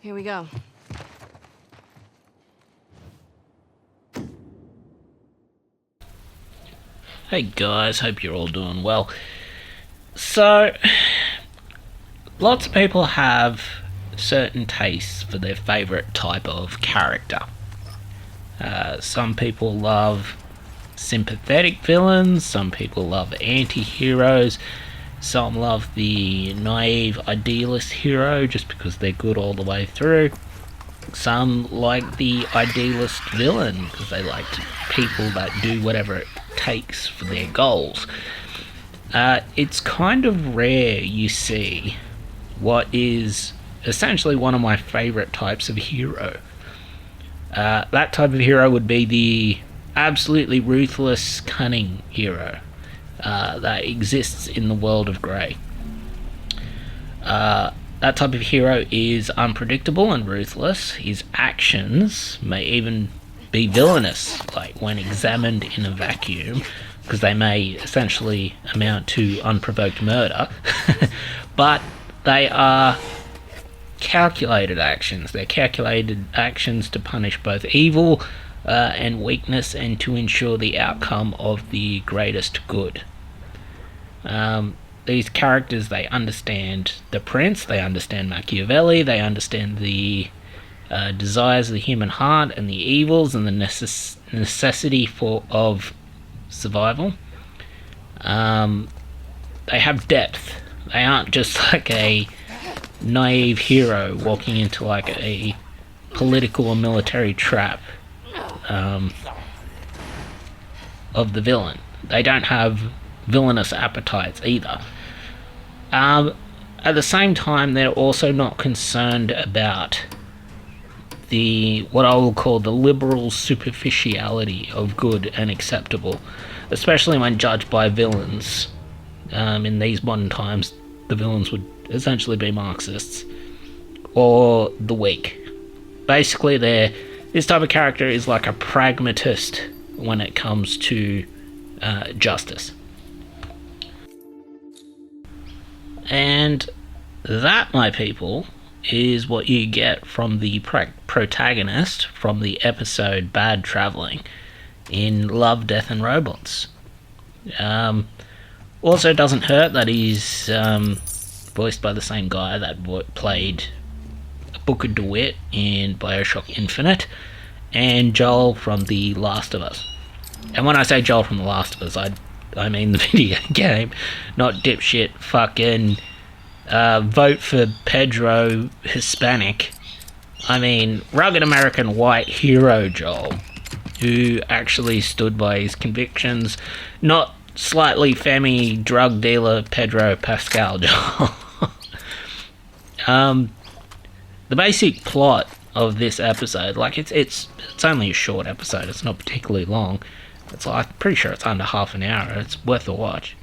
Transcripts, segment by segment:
Here we go. Hey guys, hope you're all doing well. So, lots of people have certain tastes for their favourite type of character. Some people love sympathetic villains, some people love anti-heroes, some love the naive idealist hero just because they're good all the way through. Some like the idealist villain because they like people that do whatever it takes for their goals. It's kind of rare you see what is essentially one of my favourite types of hero. That type of hero would be the absolutely ruthless, cunning hero that exists in the world of Grey. That type of hero is unpredictable and ruthless. His actions may even be villainous, like when examined in a vacuum, because they may essentially amount to unprovoked murder. But they are calculated actions. They're calculated actions to punish both evil and weakness and to ensure the outcome of the greatest good. These characters, they understand the prince, they understand Machiavelli, they understand the desires of the human heart and the evils and the necessity of survival. They have depth. They aren't just like a naive hero walking into like a political or military trap of the villain. They don't have villainous appetites either. At the same time, they're also not concerned about what I will call the liberal superficiality of good and acceptable, especially when judged by villains. In these modern times, the villains would essentially be Marxists or the weak. Basically, this type of character is like a pragmatist when it comes to justice. And that, my people, is what you get from the protagonist from the episode Bad Travelling in Love, Death and Robots. Also doesn't hurt that he's voiced by the same guy that played Booker DeWitt in Bioshock Infinite and Joel from The Last of Us. And when I say Joel from The Last of Us, I mean the video game, not dipshit fucking vote for Pedro Hispanic. I mean rugged American white hero Joel, who actually stood by his convictions, not slightly femmy drug dealer Pedro Pascal Joel. The basic plot of this episode, like it's only a short episode, it's not particularly long. I'm pretty sure it's under half an hour. It's worth a watch.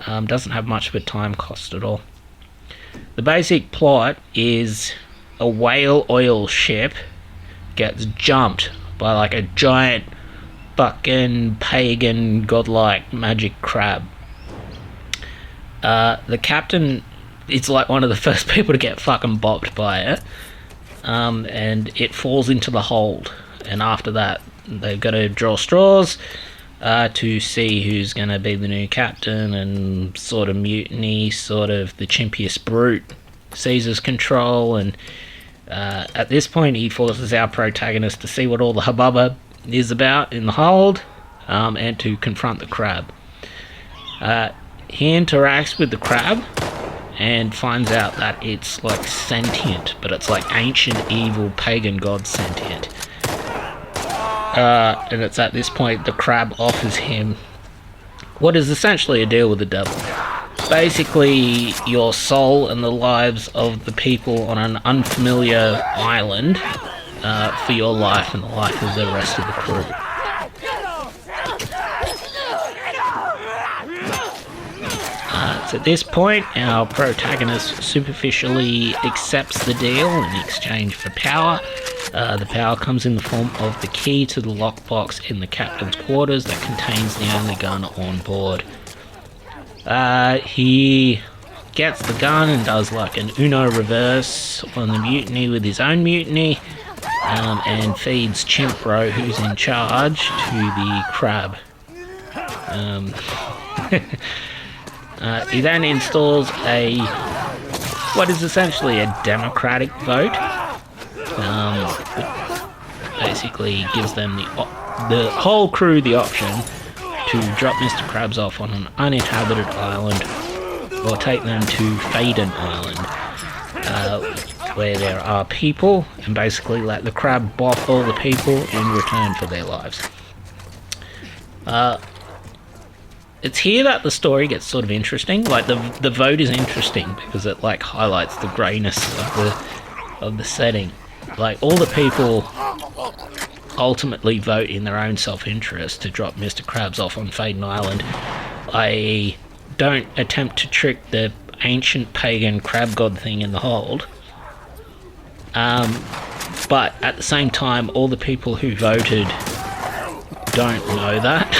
Doesn't have much of a time cost at all. The basic plot is a whale oil ship gets jumped by like a giant fucking pagan godlike magic crab. The captain is like one of the first people to get fucking bopped by it. And it falls into the hold. And after that, they've got to draw straws to see who's going to be the new captain, and sort of mutiny, sort of the chimpiest brute seizes control, and at this point he forces our protagonist to see what all the hubbub is about in the hold, and to confront the crab. He interacts with the crab and finds out that it's like sentient, but it's like ancient evil pagan god sentient. And it's at this point the crab offers him what is essentially a deal with the devil. Basically, your soul and the lives of the people on an unfamiliar island for your life and the life of the rest of the crew. So at this point, our protagonist superficially accepts the deal in exchange for power. The power comes in the form of the key to the lockbox in the captain's quarters that contains the only gun on board. He gets the gun and does like an Uno reverse on the mutiny with his own mutiny, and feeds Chimp Bro, who's in charge, to the crab. He then installs what is essentially a democratic vote. Basically gives them the whole crew the option to drop Mr. Krabs off on an uninhabited island or take them to Faden Island, where there are people, and basically let the crab boff all the people in return for their lives. It's here that the story gets sort of interesting. Like the vote is interesting because it like highlights the greyness of the setting. Like all the people ultimately vote in their own self-interest to drop Mr. Krabs off on Faden Island. I don't attempt to trick the ancient pagan crab god thing in the hold. But at the same time, all the people who voted don't know that.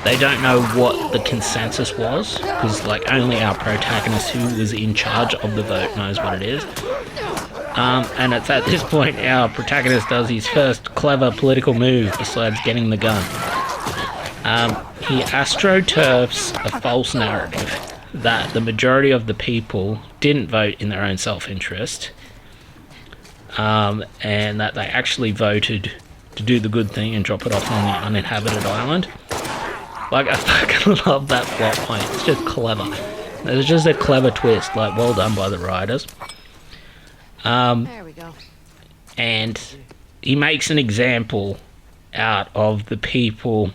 they don't know what the consensus was, because like only our protagonist who was in charge of the vote knows what it is. And it's at this point our protagonist does his first clever political move besides getting the gun. He astroturfs a false narrative that the majority of the people didn't vote in their own self-interest, and that they actually voted to do the good thing and drop it off on the uninhabited island. Like, I fucking love that plot point. It's just clever. It's just a clever twist. Like, well done by the writers. There we go. And he makes an example out of the people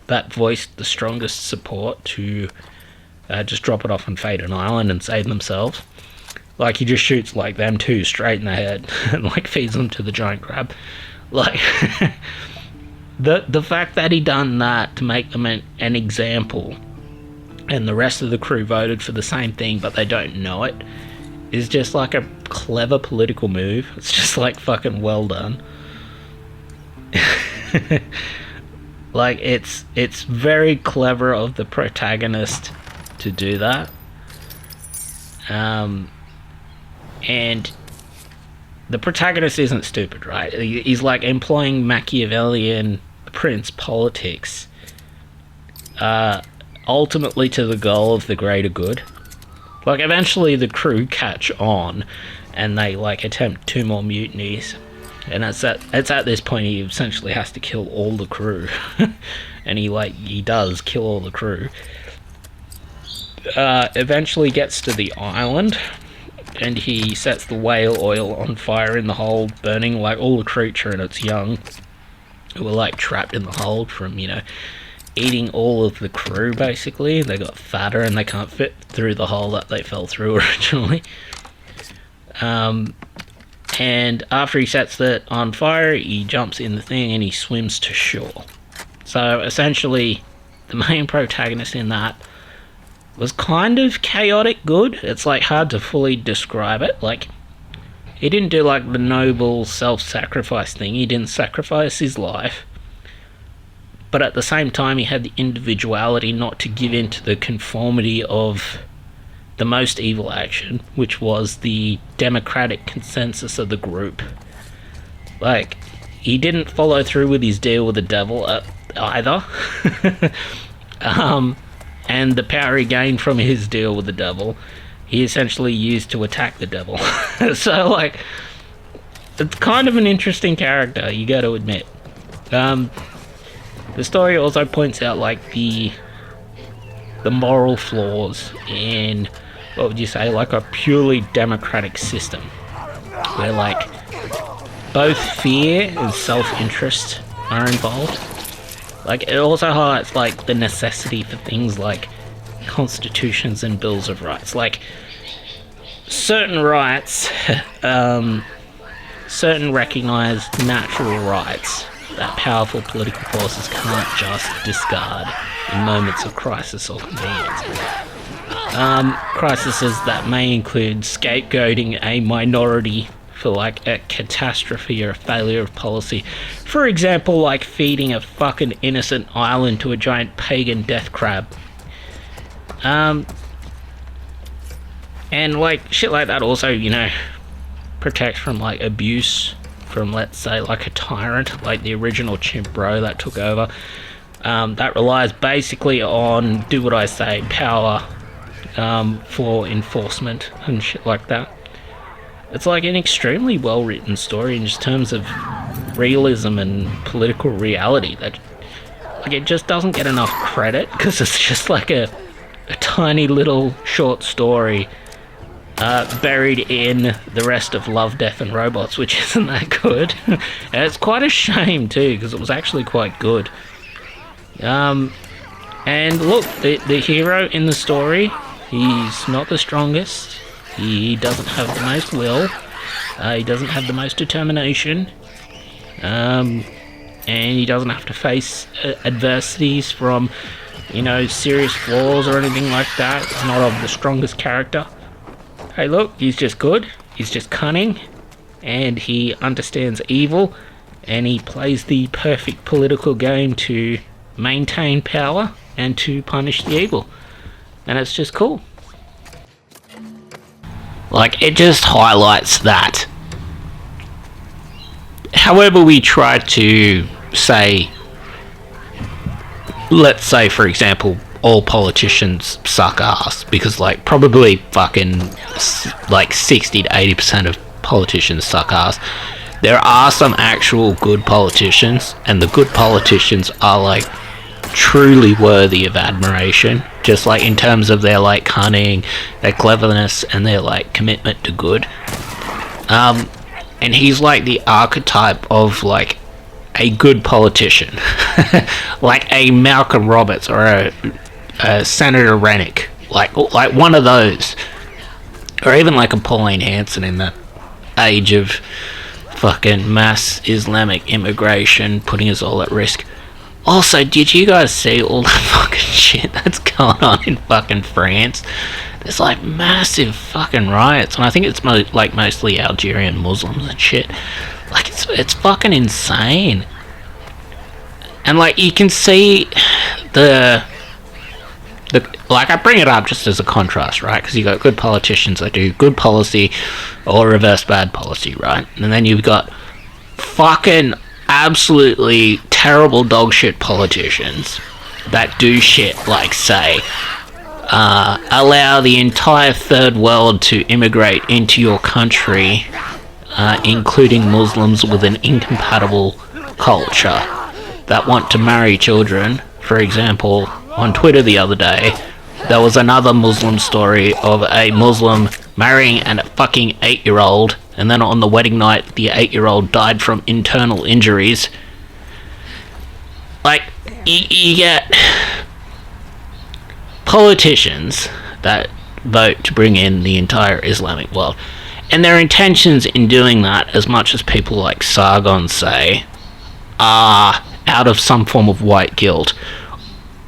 that voiced the strongest support to just drop it off on Faden Island and save themselves. Like, he just shoots like them two straight in the head and like feeds them to the giant crab. Like, the fact that he done that to make them an example, and the rest of the crew voted for the same thing but they don't know it, is just like a clever political move. It's just like fucking well done. Like, it's very clever of the protagonist to do that. And the protagonist isn't stupid, right? He's like employing Machiavellian prince politics, ultimately to the goal of the greater good. Like, eventually the crew catch on and they like attempt 2 more mutinies, and it's at this point he essentially has to kill all the crew. And he does kill all the crew. Eventually gets to the island, and he sets the whale oil on fire in the hold, burning like all the creature and its young who were like trapped in the hold from, eating all of the crew. Basically they got fatter and they can't fit through the hole that they fell through originally. And after he sets it on fire, he jumps in the thing and he swims to shore. So essentially the main protagonist in that was kind of chaotic good. It's like hard to fully describe it. Like, he didn't do like the noble self-sacrifice thing. He didn't sacrifice his life, but at the same time he had the individuality not to give in to the conformity of the most evil action, which was the democratic consensus of the group. Like, he didn't follow through with his deal with the devil either. And the power he gained from his deal with the devil, he essentially used to attack the devil. So, like, it's kind of an interesting character, you gotta admit. The story also points out, like, the moral flaws in, what would you say, like a purely democratic system, where, like, both fear and self-interest are involved. Like, it also highlights, like, the necessity for things like constitutions and bills of rights. Like, certain rights, certain recognised natural rights that powerful political forces can't just discard in moments of crisis or convenience. Crises that may include scapegoating a minority for like a catastrophe or a failure of policy. For example, like feeding a fucking innocent island to a giant pagan death crab. And like shit like that also, you know, protects from like abuse from, let's say, like a tyrant, like the original chimp bro that took over. That relies basically on do what I say power for enforcement and shit like that. It's like an extremely well written story in just terms of realism and political reality that like it just doesn't get enough credit because it's just like a tiny little short story buried in the rest of Love, Death and Robots, which isn't that good. And it's quite a shame too, because it was actually quite good. And look, the hero in the story, he's not the strongest, he doesn't have the most will, he doesn't have the most determination, and he doesn't have to face adversities from, you know, serious flaws or anything like that. He's not of the strongest character. Hey look, he's just good, he's just cunning, and he understands evil, and he plays the perfect political game to maintain power and to punish the evil. And it's just cool. Like, it just highlights that however we try to say, let's say for example, all politicians suck ass, because like probably fucking like 60 to 80% of politicians suck ass. There are some actual good politicians, and the good politicians are like truly worthy of admiration, just like in terms of their like cunning, their cleverness, and their like commitment to good. And he's like the archetype of like a good politician, like a Malcolm Roberts or a Senator Rennick, like one of those, or even like a Pauline Hanson in the age of fucking mass Islamic immigration putting us all at risk. Also, did you guys see all the fucking shit that's going on in fucking France? There's like massive fucking riots, and I think it's like mostly Algerian Muslims and shit. Like it's fucking insane. And like you can see the like, I bring it up just as a contrast, right? Because you got good politicians that do good policy or reverse bad policy, right? And then you've got fucking absolutely terrible dog shit politicians that do shit like, say, allow the entire third world to immigrate into your country, including Muslims with an incompatible culture that want to marry children. For example, on Twitter the other day, there was another Muslim story of a Muslim marrying a fucking 8-year-old, and then on the wedding night, the 8-year-old died from internal injuries. Like, you get politicians that vote to bring in the entire Islamic world, and their intentions in doing that, as much as people like Sargon say, are out of some form of white guilt,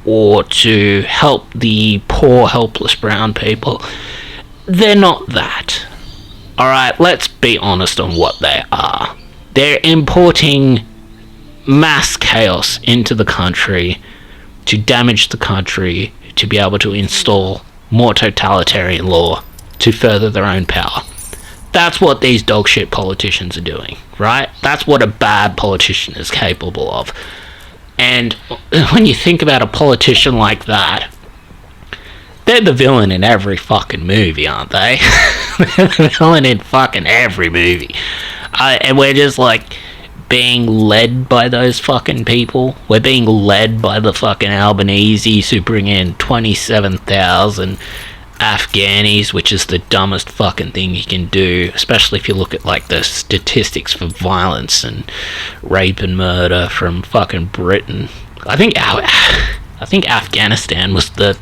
or to help the poor, helpless brown people. They're not that. Alright, let's be honest on what they are. They're importing mass chaos into the country to damage the country, to be able to install more totalitarian law to further their own power. That's what these dogshit politicians are doing, right? That's what a bad politician is capable of. And when you think about a politician like that, they're the villain in every fucking movie, aren't they? They're the villain in fucking every movie. And we're just like being led by those fucking people. We're being led by the fucking Albaneses who bring in 27,000 Afghanis, which is the dumbest fucking thing you can do, especially if you look at like the statistics for violence and rape and murder from fucking Britain. I think Afghanistan was the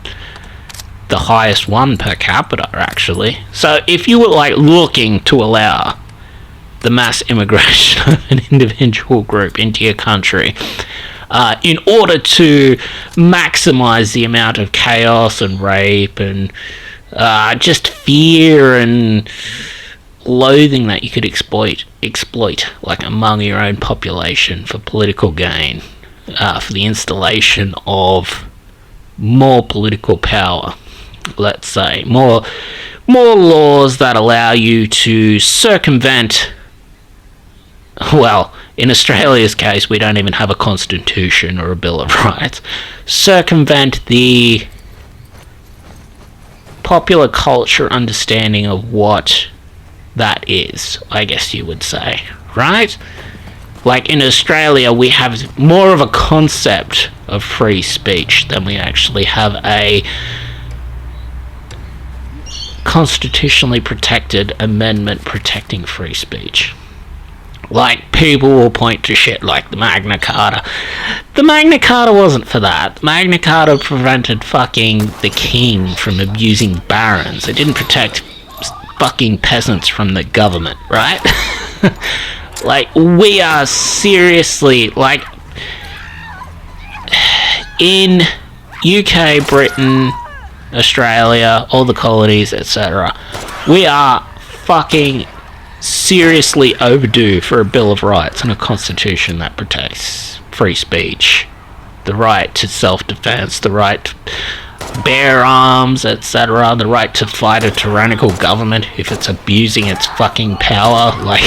highest one per capita, actually. So if you were like looking to allow the mass immigration of an individual group into your country in order to maximize the amount of chaos and rape and just fear and loathing that you could exploit like among your own population for political gain, for the installation of more political power, let's say more more laws that allow you to circumvent, well, in Australia's case, we don't even have a constitution or a Bill of Rights, circumvent the popular culture understanding of what that is, I guess you would say, right? Like in Australia, we have more of a concept of free speech than we actually have a constitutionally protected amendment protecting free speech. Like, people will point to shit like the Magna Carta. The Magna Carta wasn't for that. The Magna Carta prevented fucking the king from abusing barons. It didn't protect fucking peasants from the government, right? Like, we are seriously, like, in UK, Britain, Australia, all the colonies, etc., we are fucking seriously overdue for a Bill of Rights and a constitution that protects free speech, the right to self-defense, the right to bear arms, etc., the right to fight a tyrannical government if it's abusing its fucking power, like,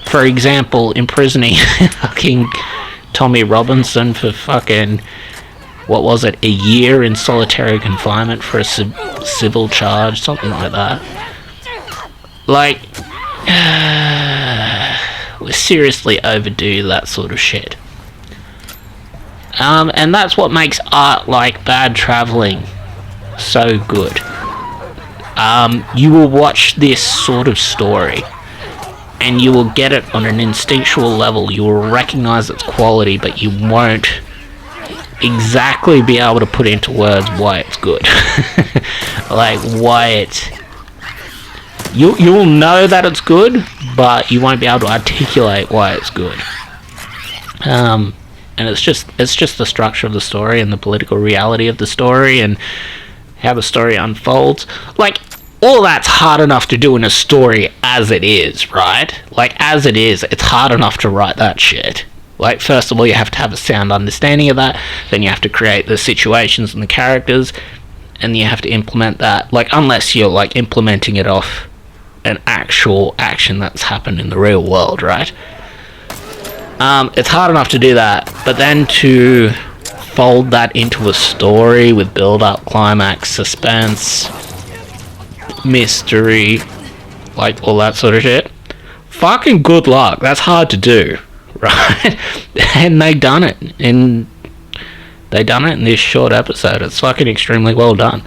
for example, imprisoning fucking Tommy Robinson for fucking, what was it, a year in solitary confinement for a civil charge, something like that. Like, we're seriously overdue that sort of shit. And that's what makes art like Bad Travelling so good. You will watch this sort of story, and you will get it on an instinctual level. You will recognize its quality, but you won't exactly be able to put into words why it's good. Like, why it... You will know that it's good, but you won't be able to articulate why it's good. And it's just the structure of the story and the political reality of the story and how the story unfolds. Like, all that's hard enough to do in a story as it is, right? Like, as it is, it's hard enough to write that shit. Like, first of all, you have to have a sound understanding of that, then you have to create the situations and the characters, and you have to implement that. Like, unless you're, like, implementing it off an actual action that's happened in the real world, right? It's hard enough to do that, but then to fold that into a story with build-up, climax, suspense, mystery, like all that sort of shit, fucking good luck. That's hard to do, right? And they done it in this short episode. It's fucking extremely well done.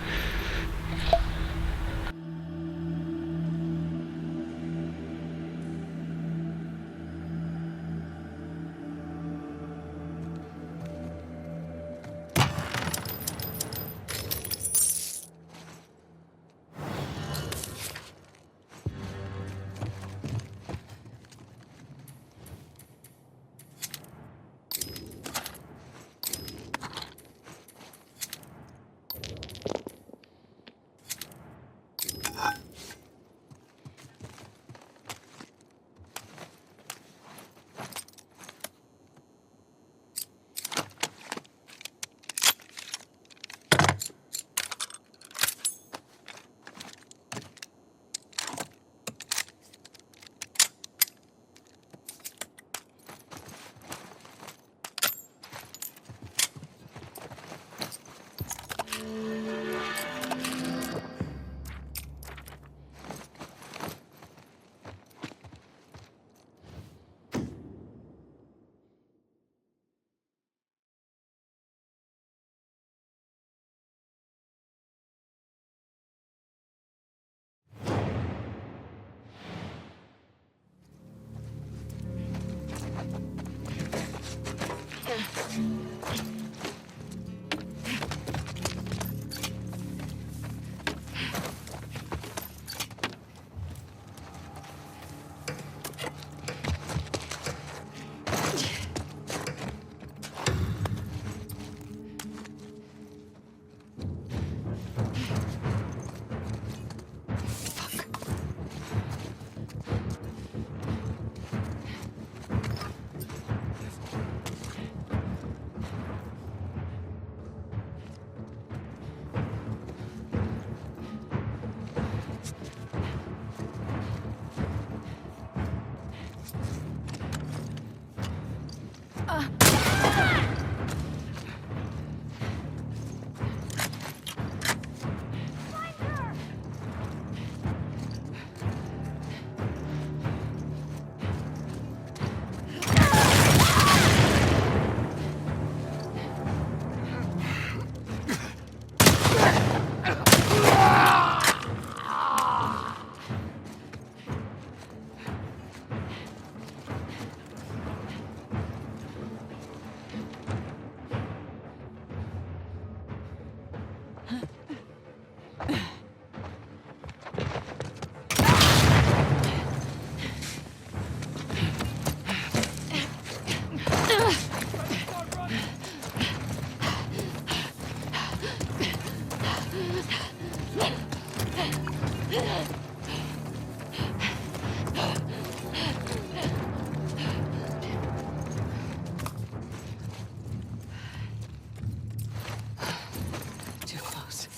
Too close.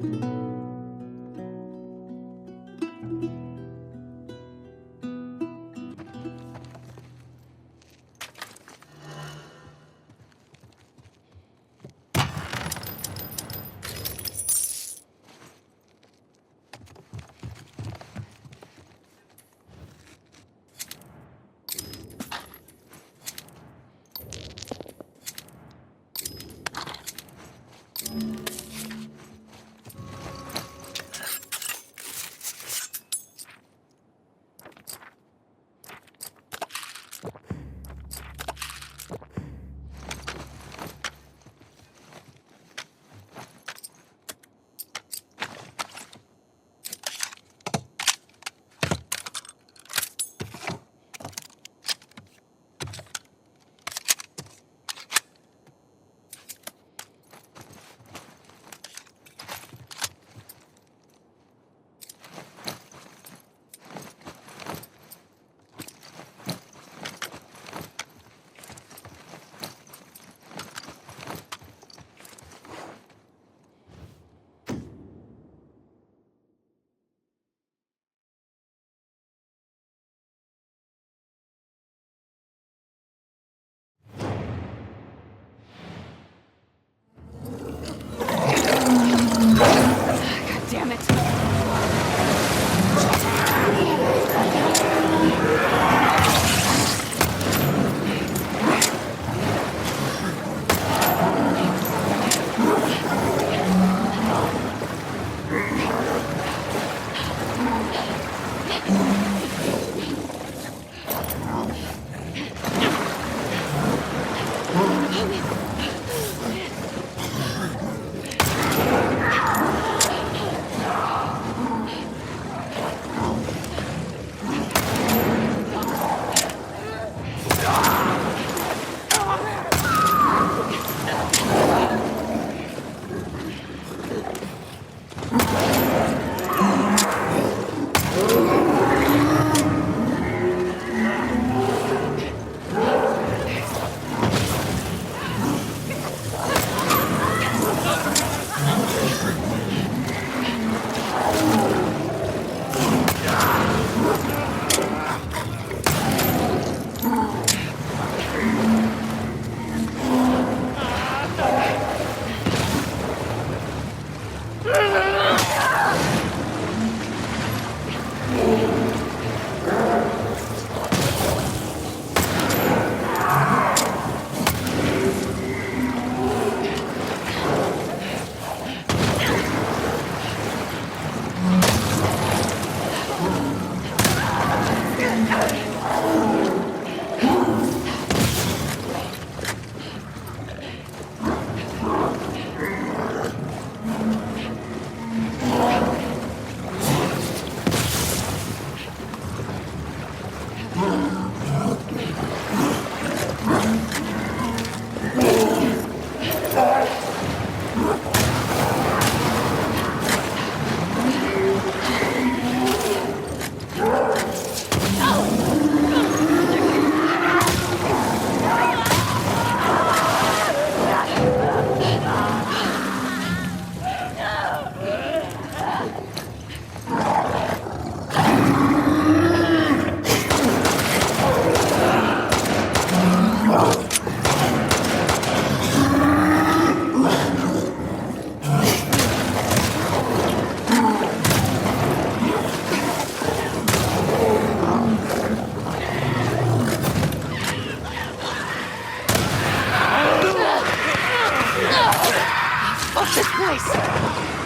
God damn it. Fuck this place!